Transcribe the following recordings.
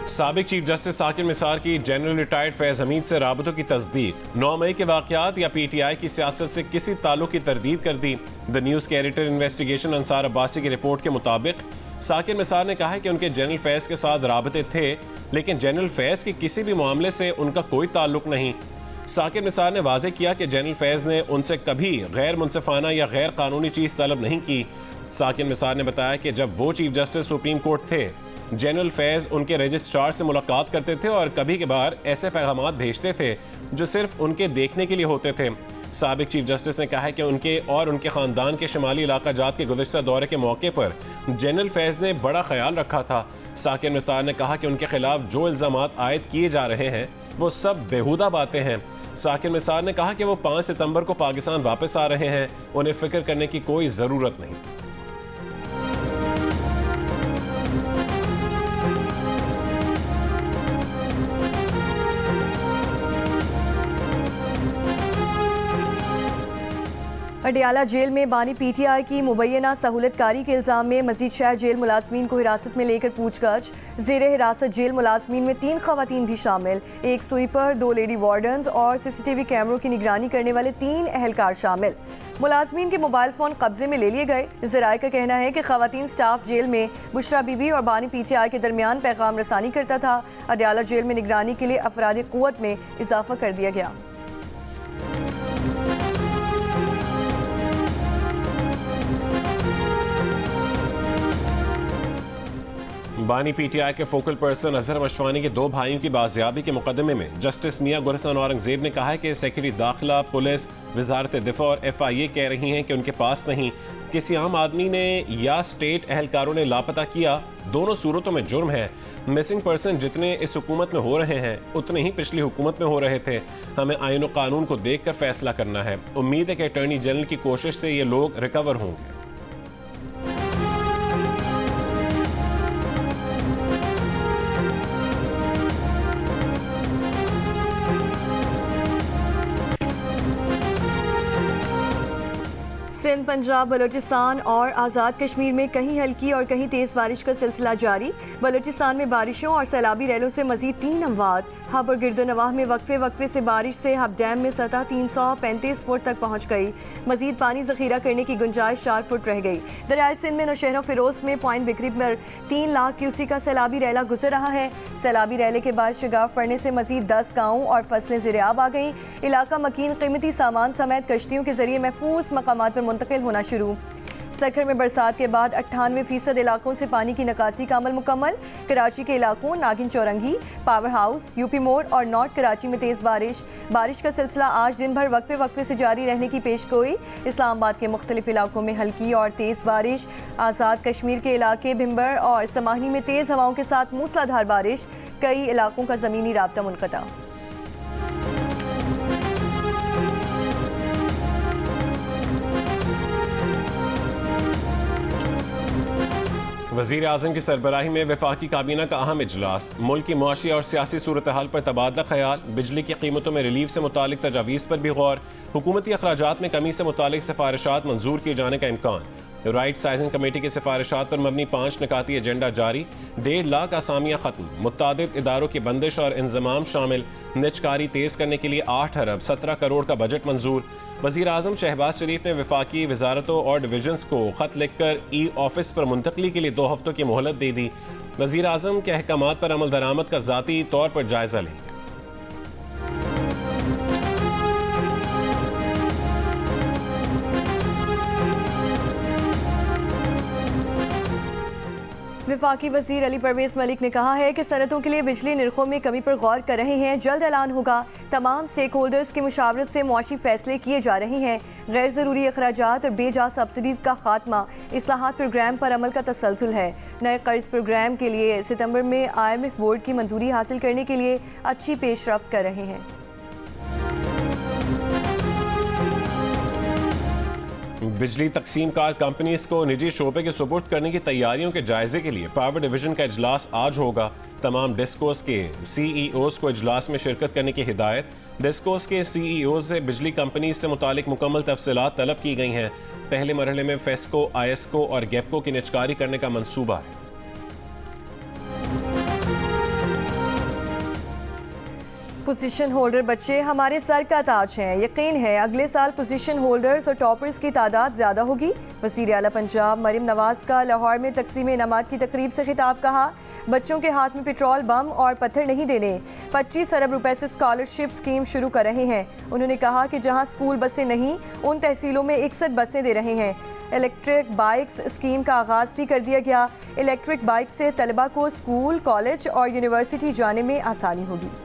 साबिक chief justice Sakir Nisar की general retired Faiz Hamid से राबतों की तस्दीक। 9 मई के वाक़यात या PTI की सियासत से किसी ताल्लुक की तरदीद कर दी। द न्यूज़ के एडिटर इन्वेस्टिगेशन अंसार अब्बासी की रिपोर्ट के मुताबिक साकिर निसार ने कहा है कि उनके जनरल फैज के साथ राबते थे, लेकिन जनरल फैज के किसी भी मामले से उनका कोई ताल्लुक नहीं। साकिर निसार ने वाज़ेह किया कि जनरल फैज ने उनसे कभी गैर मुनसिफाना या गैर कानूनी चीज़ तलब नहीं की। साकिर निसार ने बताया कि जब वो चीफ जस्टिस सुप्रीम कोर्ट थे, जनरल फैज उनके रजिस्ट्रार से मुलाकात करते थे और कभी कभार ऐसे पैगामात भेजते थे जो सिर्फ उनके देखने के लिए होते थे। साबिक चीफ जस्टिस ने कहा है कि उनके और उनके ख़ानदान के शुमाली इलाका जात के गुज़िश्ता दौरे के मौके पर जनरल फैज ने बड़ा ख्याल रखा था। साकिर निसार ने कहा कि उनके खिलाफ जो इल्ज़ामात आयद किए जा रहे हैं वो सब बेहुदा बातें हैं। साकिर निसार ने कहा कि वो 5 सितंबर को पाकिस्तान वापस आ रहे हैं, उन्हें फिक्र करने की कोई ज़रूरत नहीं। पटियाला जेल में बानी PTI की मुबैना सहूलतकारी के इल्ज़ाम में मजीद शहर जेल मुलाजमीन को हिरासत में लेकर पूछताछ। ज़ेरे हिरासत जेल मुलाजमीन में 3 खवातीन भी शामिल, 1 स्वीपर, 2 लेडी वार्डन्स और CCTV कैमरों की निगरानी करने वाले 3 अहलकार शामिल। मुलाजमीन के मोबाइल फ़ोन कब्जे में ले लिए गए। ज़राए का कहना है कि खवातीन स्टाफ जेल में बुशरा बीबी और बानी PTI के दरमियान पैगाम रसानी करता था। अडयाला जेल में निगरानी के लिए अफराद क़ुव्वत में इजाफा कर दिया गया। बानी PTI के फोकल पर्सन अजहर मशवानी के 2 भाइयों की बाजियाबी के मुकदमे में जस्टिस मियां गुलहसन औरंगजेब ने कहा है कि सेक्रेटरी दाखिला, पुलिस, वजारत दिफा और FIA कह रही हैं कि उनके पास नहीं। किसी आम आदमी ने या स्टेट अहलकारों ने लापता किया, दोनों सूरतों में जुर्म है। मिसिंग पर्सन जितने इस हुकूमत में हो रहे हैं उतने ही पिछली हुकूमत में हो रहे थे। हमें आईन और कानून को देख कर फैसला करना है। उम्मीद है कि अटॉर्नी जनरल की कोशिश से ये लोग रिकवर होंगे। सिंध, पंजाब, बलोचिस्तान और आज़ाद कश्मीर में कहीं हल्की और कहीं तेज़ बारिश का सिलसिला जारी। बलोचिस्तान में बारिशों और सैलाबी रैलों से मजीद 3 अमवात। हब और गिरदोनवाह में वक्फे से बारिश से हब डैम में सतह 335 फुट तक पहुँच गई। मजीद पानी जखीरा करने की गुंजाइश 4 फुट रह गई। दरियाए सिंध में नौशहरा फिरोज में पॉइंट बिक्री पर 3 लाख क्यूसी का सैलाबी रैला गुजर रहा है। सैलाबी रैले के बाद शिगाफ पड़ने से मजीद 10 गाँव और फसलें ज़िर-ए-आब आ गई। इलाका मकीन कीमती सामान समेत कश्तियों के जरिए महफूज मकामात पर मुंतकिल होना शुरू। सखर में बरसात के बाद 98% इलाकों से पानी की निकासी का अमल मुकम्मल। कराची के इलाकों नागिन चौरंगी, पावर हाउस, यूपी मोड़ और नॉर्थ कराची में तेज़ बारिश का सिलसिला आज दिन भर वक्फे से जारी रहने की पेशगोई। इस्लामाबाद के मुख्तलिफ इलाकों में हल्की और तेज़ बारिश। आज़ाद कश्मीर के इलाके भिम्बर और समाहनी में तेज़ हवाओं के साथ मूसलाधार बारिश। कई इलाकों का ज़मीनी राब्ता मुनक़ता। वज़ीर आज़म की सरबराही में वफाकी काबीना का अहम इजलास। मुल्क की मुआशी और सियासी सूरत हाल पर तबादला ख्याल। बिजली की कीमतों में रिलीफ से मुतालिक तजावीज़ पर भी गौर। हुकूमती अखराजात में कमी से मुतालिक सिफारिशात मंजूर किए जाने का इम्कान। राइट साइजिंग कमेटी की सिफारिशात पर मबनी 5 निकाती एजेंडा जारी। 1.5 लाख आसामियाँ खत्म। मुत्तादिद इदारों की बंदिश और इंजमाम शामिल। निजकारी तेज़ करने के लिए 8 अरब 17 करोड़ का बजट मंजूर। वज़ीर आज़म शहबाज शरीफ ने वफाकी वजारतों और डिवीजन्स को ख़त लिखकर ऑफिस पर मुंतकली के लिए 2 हफ्तों की मोहलत दे दी। वज़ीर आज़म के अहकामात पर अमल दरामद का ज़ाती तौर पर जायज़ा लेंगे। वफाकी वज़ीर अली परवेज़ मलिक ने कहा है कि सनतों के लिए बिजली निर्खों में कमी पर गौर कर रहे हैं। जल्द ऐलान होगा। तमाम स्टेक होल्डर्स की मुशावरत से मुआशी फैसले किए जा रहे हैं। गैर ज़रूरी अखराजात और बेजा सब्सिडीज़ का खात्मा। इस्लाहात प्रोग्राम पर अमल का तसलसल है। नए कर्ज प्रोग्राम के लिए सितंबर में IMF बोर्ड की मंजूरी हासिल करने के लिए अच्छी पेशरफ्त कर रहे हैं। बिजली तकसीम कार कंपनीज को निजी शोबे के सुपुर्द करने की तैयारियों के जायजे के लिए पावर डिवीजन का इजलास आज होगा। तमाम डिस्कोस के CEOs को इजलास में शिरकत करने की हिदायत। डिस्कोस के CEOs से बिजली कंपनी से मुतालिक मुकम्मल तफसीलात तलब की गई हैं। पहले मरहले में फेस्को, ISCO और गेपको की निजकारी करने का मंसूबा है। पोजीशन होल्डर बच्चे हमारे सर का ताज हैं। यकीन है अगले साल पोजीशन होल्डर्स और टॉपर्स की तादाद ज़्यादा होगी। वज़ीर आला पंजाब मरियम नवाज का लाहौर में तकसीम इनामात की तकरीब से खिताब। कहा, बच्चों के हाथ में पेट्रोल बम और पत्थर नहीं देने। 25 अरब रुपए से स्कॉलरशिप स्कीम शुरू कर रहे हैं। उन्होंने कहा कि जहां स्कूल बसें नहीं, उन तहसीलों में 61 बसें दे रहे हैं। इलेक्ट्रिक बाइक्स स्कीम का आगाज़ भी कर दिया गया। इलेक्ट्रिक बाइक से तलबा को स्कूल, कॉलेज और यूनिवर्सिटी जाने में आसानी होगी।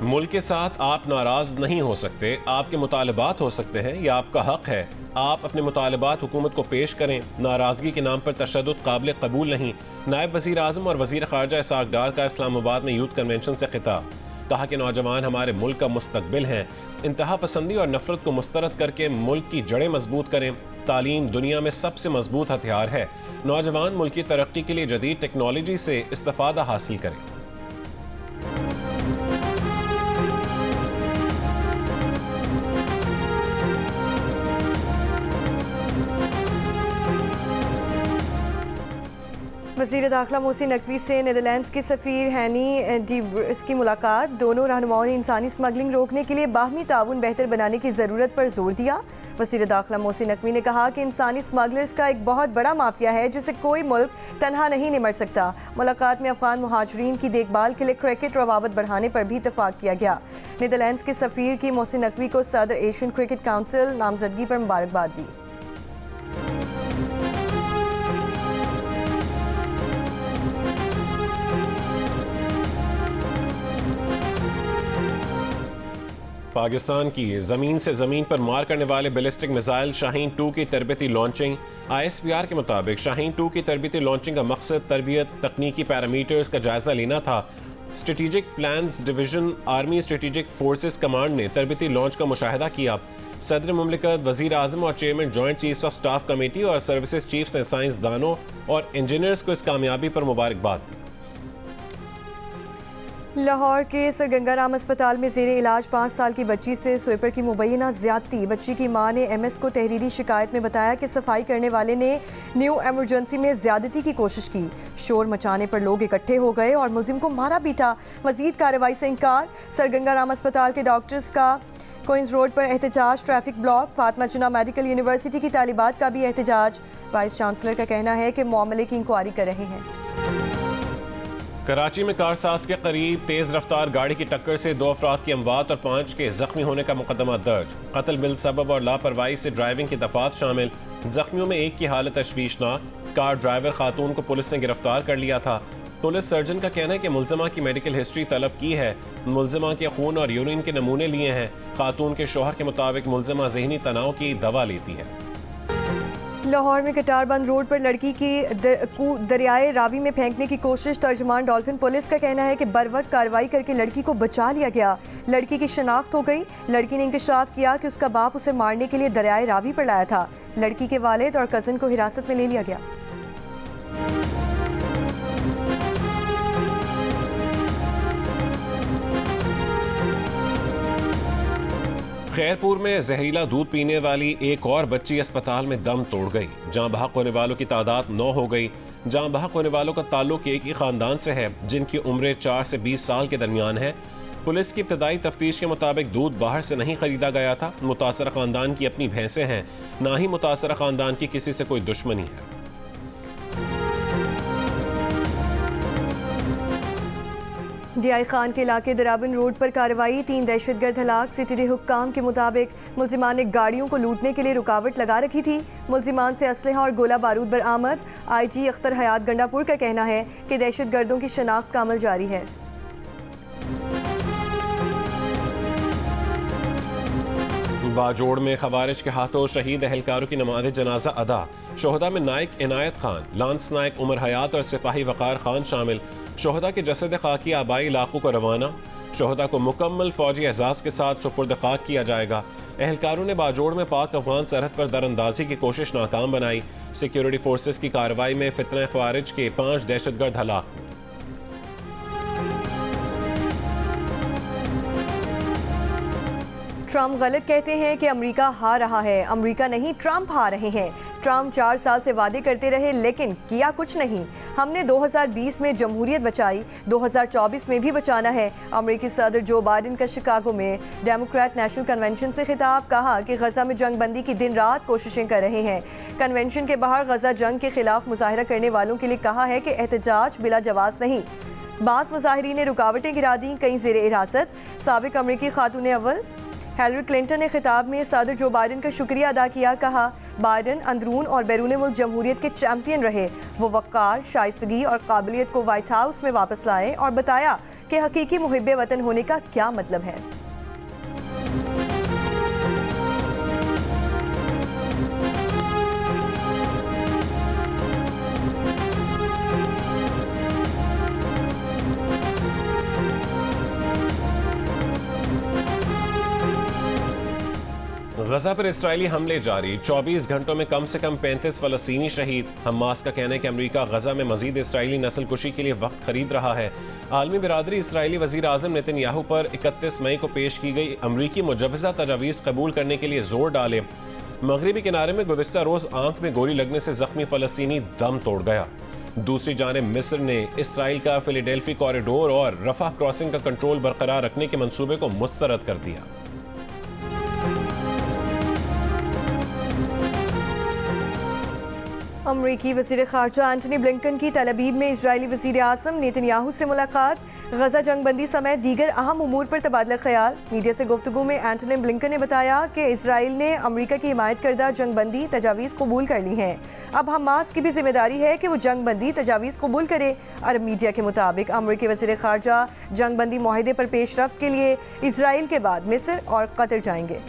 मुल्क के साथ आप नाराज नहीं हो सकते। आपके मुतालबात हो सकते हैं, यह आपका हक है। आप अपने मुतालबात हुकूमत को पेश करें। नाराजगी के नाम पर तशद्दुद काबिल कबूल नहीं। नायब वज़ीर आज़म और वज़ीर ख़ारजा इसाक डार का इस्लामाबाद में यूथ कन्वेंशन से खिताब। कहा कि नौजवान हमारे मुल्क का मुस्तकबिल हैं। इंतहा पसंदी और नफरत को मुस्तरद करके मुल्क की जड़ें मजबूत करें। तालीम दुनिया में सबसे मजबूत हथियार है। नौजवान मुल्क की तरक्की के लिए जदीद टेक्नोलॉजी से इस्तिफादा हासिल करें। वज़ीर दाखिला मोहसिन नकवी से नीदरलैंड्स के सफ़ीर हैनी डीवरस की मुलाकात। दोनों रहनुमाओं ने इंसानी स्मगलिंग रोकने के लिए बाहमी ताउन बेहतर बनाने की ज़रूरत पर जोर दिया। वज़ीर दाखिला मोहसिन नकवी ने कहा कि इंसानी स्मगलर्स का एक बहुत बड़ा माफिया है जिसे कोई मुल्क तनहा नहीं निमट सकता। मुलाकात में अफ़गान मुहाजिरीन की देखभाल के लिए क्रिकेट रवाबत बढ़ाने पर भी इतफाक़ किया गया। नीदरलैंड्स के सफ़ीर की मोहसिन नकवी को सदर एशियन क्रिकेट काउंसिल नामजदगी पर मुबारकबाद दी। पाकिस्तान की ज़मीन से ज़मीन पर मार करने वाले बैलिस्टिक मिसाइल शाहीन 2 की तरबती लॉन्चिंग। ISPR के मुताबिक शाहीन 2 की तरबती लॉन्चिंग का मकसद तरबियत, तकनीकी पैरामीटर्स का जायजा लेना था। Strategic plans division army strategic forces command ने तरबती लॉन्च का मुशाहिदा किया। सदर मुमलिकत, वज़ीर आज़म और chairman joint chiefs of staff committee और सर्विसेज चीफ्स ने साइंसदानों और इंजीनियर्स को इस कामयाबी पर मुबारकबाद दी। लाहौर के सर गंगा राम अस्पताल में ज़ेरे इलाज 5 साल की बच्ची से स्वीपर की मुबैना ज़्यादती। बच्ची की मां ने MS को तहरीरी शिकायत में बताया कि सफाई करने वाले ने न्यू एमरजेंसी में ज़्यादती की कोशिश की। शोर मचाने पर लोग इकट्ठे हो गए और मुलजिम को मारा पीटा। मज़ीद कार्रवाई से इनकार। सर गंगा राम अस्पताल के डॉक्टर्स का क्वींस रोड पर एहतजाज, ट्रैफिक ब्लॉक। फातिमा जिन्ना मेडिकल यूनिवर्सिटी की तालिबात का भी एहतजाज। वाइस चांसलर का कहना है कि मामले की इंक्वायरी कर रहे हैं। कराची में कारसाज के करीब तेज रफ्तार गाड़ी की टक्कर से 2 अफराद की अमवात और 5 के जख्मी होने का मुकदमा दर्ज। कत्ल बिल सबब और लापरवाही से ड्राइविंग की दफात शामिल। जख्मियों में एक की हालत तशवीशनाक। कार ड्राइवर खातून को पुलिस ने गिरफ्तार कर लिया था। पुलिस सर्जन का कहना है कि मुलजिमा की मेडिकल हिस्ट्री तलब की है। मुलजिमा के खून और यूरिन के नमूने लिए हैं। खातून के शौहर के मुताबिक मुलजिमा ज़हनी तनाव की दवा लेती है। लाहौर में कटारबंद रोड पर लड़की की दरियाए रावी में फेंकने की कोशिश। तर्जमान डॉल्फिन पुलिस का कहना है कि बरवक्त कार्रवाई करके लड़की को बचा लिया गया। लड़की की शनाख्त हो गई। लड़की ने इंकशाफ किया कि उसका बाप उसे मारने के लिए दरियाए रावी पर लाया था। लड़की के वालिद और कज़न को हिरासत में ले लिया गया। खैरपुर में जहरीला दूध पीने वाली एक और बच्ची अस्पताल में दम तोड़ गई। जहां बहक होने वालों की तादाद 9 हो गई। जहां बहक होने वालों का ताल्लुक एक ही खानदान से है जिनकी उम्र 4 से 20 साल के दरमियान है। पुलिस की इब्तदाई तफ्तीश के मुताबिक दूध बाहर से नहीं खरीदा गया था। मुतासरा खानदान की अपनी भैंसें हैं, ना ही मुतासरा खानदान की किसी से कोई दुश्मनी है। DI खान के इलाके दराबिन रोड पर कार्रवाई। 3 दहशतगर्द हलाक। सिटी हुक्काम के मुताबिक मुलजिमान ने गाड़ियों को लूटने के लिए रुकावट लगा रखी थी। मुलजिमान से असलहा और गोला बारूद बरामद। IG अख्तर हयात गंडापुर का कहना है कि दहशतगर्दों की शनाख्त का अमल जारी है। बाजोड़ में खवारिज के हाथों शहीद अहलकारों की नमाज जनाजा अदा। शोहदा में नायक इनायत खान, लांस नायक उमर हयात और सिपाही वकार खान शामिल। शोहदा के जसद खाकी आबाई इलाकों को रवाना। शोहदा को मुकम्मल फौजी एहसास के साथ सुपुर्द खाक किया जाएगा। एहलकारों ने बाजोड़ में पाक अफगान सरहद पर दरअंदाजी की कोशिश नाकाम बनाई। सिक्योरिटी फोर्सेस की कार्रवाई में फितना खवारिज के 5 दहशतगर्द हलाक। ट्रंप गलत कहते हैं कि अमेरिका हार रहा है। अमेरिका नहीं, ट्रंप हार रहे हैं। ट्रम्प 4 साल से वादे करते रहे लेकिन किया कुछ नहीं। हमने 2020 में जमहूरियत बचाई, 2024 में भी बचाना है। अमेरिकी सदर जो बाइडेन का शिकागो में डेमोक्रेट नेशनल कन्वेंशन से खिताब, कहा कि गजा में जंग बंदी की दिन रात कोशिशें कर रहे हैं। कन्वेंशन के बाहर गजा जंग के खिलाफ मुजाहरा करने वालों के लिए कहा है कि एहतजाज बिला जवाब नहीं। बास मुजाहिरीन ने रुकावटें गिरा दी, कई ज़ेरे हिरासत। साबिक अमेरिकी खातून अव्वल हिलरी क्लिंटन ने खिताब में सदर जो बाइडेन का शुक्रिया अदा किया। कहा बाइडेन अंदरून और बैरून मुल्क जमहूरियत के चैंपियन रहे। वो वक़ार, शाइस्तगी और काबिलियत को व्हाइट हाउस में वापस लाए और बताया कि हकीकी मुहिब्बे वतन होने का क्या मतलब है। गजा पर इस्राएली हमले जारी, 24 घंटों में कम से कम 35 फलस्तीनी शहीद। हमास का कहना है कि अमेरिका गजा में मजीद इस्राएली नस्ल कुशी के लिए वक्त खरीद रहा है। आलमी बिरादरी इस्राएली वजीर आजम नेतन्याहू पर 31 मई को पेश की गई अमरीकी मुजव्वज़ा तजावीज़ कबूल करने के लिए जोर डाले। मगरबी किनारे में गुज़िश्ता रोज़ आंख में गोली लगने से जख्मी फलस्तीनी दम तोड़ गया। दूसरी जानिब मिस्र ने इसराइल का फिलाडेल्फी कॉरिडोर और रफा क्रॉसिंग का कंट्रोल बरकरार रखने के मंसूबे को मुस्तरद कर दिया। अमरीकी वज़ीर ख़ारजा एंटनी ब्लिंकन की तलबीब में इजरायली वज़ीर आज़म नेतन्याहू से मुलाकात, गजा जंगबंदी समेत दीगर अहम उमूर पर तबादला ख्याल। मीडिया से गुफ्तगू में एंटनी ब्लिंकन ने बताया कि इसराइल ने अमरीका की हिमायत करदा जंगबंदी तजावीज़ कबूल कर ली हैं। अब हमास की भी जिम्मेदारी है कि वो जंगबंदी तजावीज़ कबूल करे। अरब मीडिया के मुताबिक अमरीकी वज़ीर ख़ारजा जंगबंदी मुआहदे पर पेशरफ्त के लिए इसराइल के बाद मिस्र और कतर जाएंगे।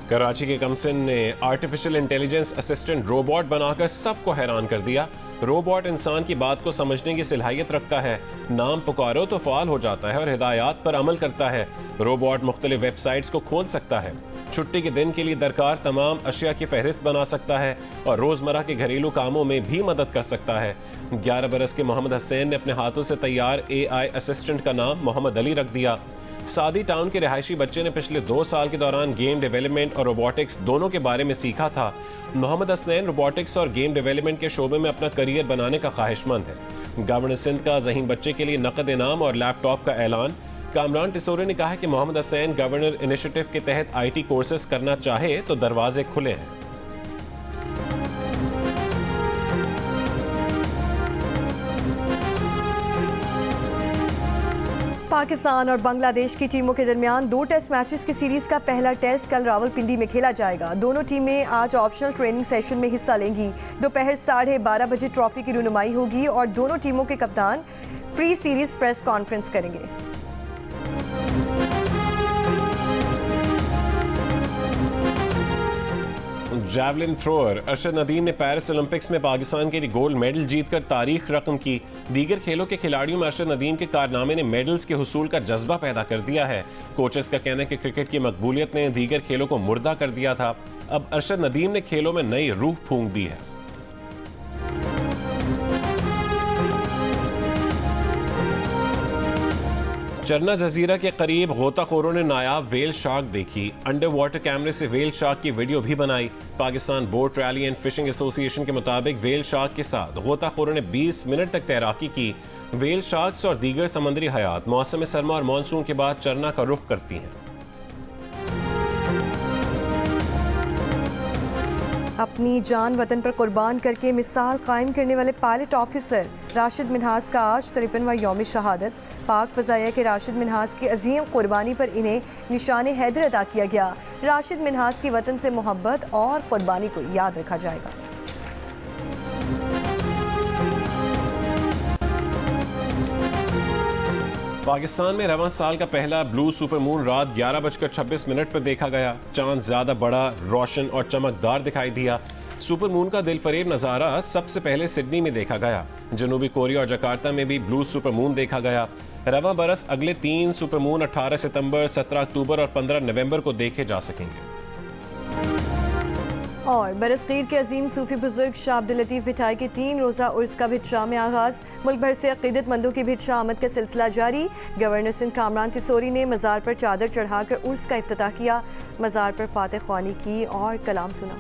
कराची के कमसिन ने आर्टिफिशियल इंटेलिजेंस असिस्टेंट रोबोट बनाकर सबको हैरान कर दिया। रोबोट इंसान की बात को समझने की सलाहियत रखता है, नाम पुकारो तो फ़ाल हो जाता है और हिदायत पर अमल करता है। रोबोट मुख्तलिफ वेबसाइट्स को खोल सकता है, छुट्टी के दिन के लिए दरकार तमाम अशिया की फहरिस्त बना सकता है और रोज़मर्रा के घरेलू कामों में भी मदद कर सकता है। 11 बरस के मोहम्मद हसैन ने अपने हाथों से तैयार AI असिस्टेंट का नाम मोहम्मद अली रख दिया। सादी टाउन के रिहायशी बच्चे ने पिछले 2 साल के दौरान गेम डेवलपमेंट और रोबोटिक्स दोनों के बारे में सीखा था। मोहम्मद हसनैन रोबोटिक्स और गेम डेवलपमेंट के शोबे में अपना करियर बनाने का ख्वाहिशमंद है। गवर्नर सिंध का ज़हीन बच्चे के लिए नकद इनाम और लैपटॉप का ऐलान। कामरान टिसोरी ने कहा कि मोहम्मद हसनैन गवर्नर इनिशिएटिव के तहत IT कोर्सेज करना चाहे तो दरवाजे खुले हैं। पाकिस्तान और बांग्लादेश की टीमों के दरमियान 2 टेस्ट मैचेस की सीरीज का पहला टेस्ट कल रावलपिंडी में खेला जाएगा। दोनों टीमें आज ऑप्शनल ट्रेनिंग सेशन में हिस्सा लेंगी। दोपहर 12:30 बजे ट्रॉफी की रुनुमाई होगी और दोनों टीमों के कप्तान प्री सीरीज प्रेस कॉन्फ्रेंस करेंगे। जैवलिन थ्रोअर अरशद नदीम ने पेरिस ओलंपिक्स में पाकिस्तान के लिए गोल्ड मेडल जीतकर तारीख रकम की। दीगर खेलों के खिलाड़ियों में अरशद नदीम के कारनामे ने मेडल्स के हुसूल का जज्बा पैदा कर दिया है। कोचेस का कहना है कि क्रिकेट की मकबूलियत ने दीगर खेलों को मुर्दा कर दिया था। अब अरशद नदीम ने खेलों में नई रूह फूंक दी है। चरना जजीरा के करीब गोताखोरों ने नायाब वेल शार्क देखी। अंडर वाटर कैमरे से वेल शार्क की वीडियो भी बनाई। Pakistan boat rally and fishing association के मुताबिक वेल शार्क के साथ गोताखोरों ने 20 मिनट तक तैराकी की। वेल शार्क्स और दीगर समुद्री हयात मौसम सरमा और मानसून के बाद चरना का रुख करती हैं। अपनी जान वतन पर कुर्बान करके मिसाल कायम करने वाले पायलट ऑफिसर राशिद मिन्हास का आज 53वां यौम शहादत। पाक फ़ज़ाइया के राशिद मिन्हास की अजीम कुर्बानी पर इन्हें निशान हैदर अदा किया गया। राशिद मिन्हास की वतन से मोहब्बत और कुर्बानी को याद रखा जाएगा। पाकिस्तान में रवां साल का पहला ब्लू सुपरमून रात 11:26 पर देखा गया। चांद ज्यादा बड़ा, रोशन और चमकदार दिखाई दिया। सुपरमून का दिलफरेब नज़ारा सबसे पहले सिडनी में देखा गया। जनूबी कोरिया और जकार्ता में भी ब्लू सुपरमून देखा गया। रवां बरस अगले 3 सुपरमून 18 सितंबर, 17 अक्टूबर और 15 नवंबर को देखे जा सकेंगे। और बरसगीर के अजीम सूफी बुजुर्ग शाह अब्दुल लतीफ़ भिटाई के 3 रोज़ा उर्स का भिटशाह में आगाज़। मुल्क भर से अक़ीदतमंदों की भिटशाह आमद का सिलसिला जारी। गवर्नर सिंध कामरान टिसोरी ने मज़ार पर चादर चढ़ाकर उर्स का इफ्तिताह किया। मज़ार पर फातह ख्वानी की और कलाम सुना।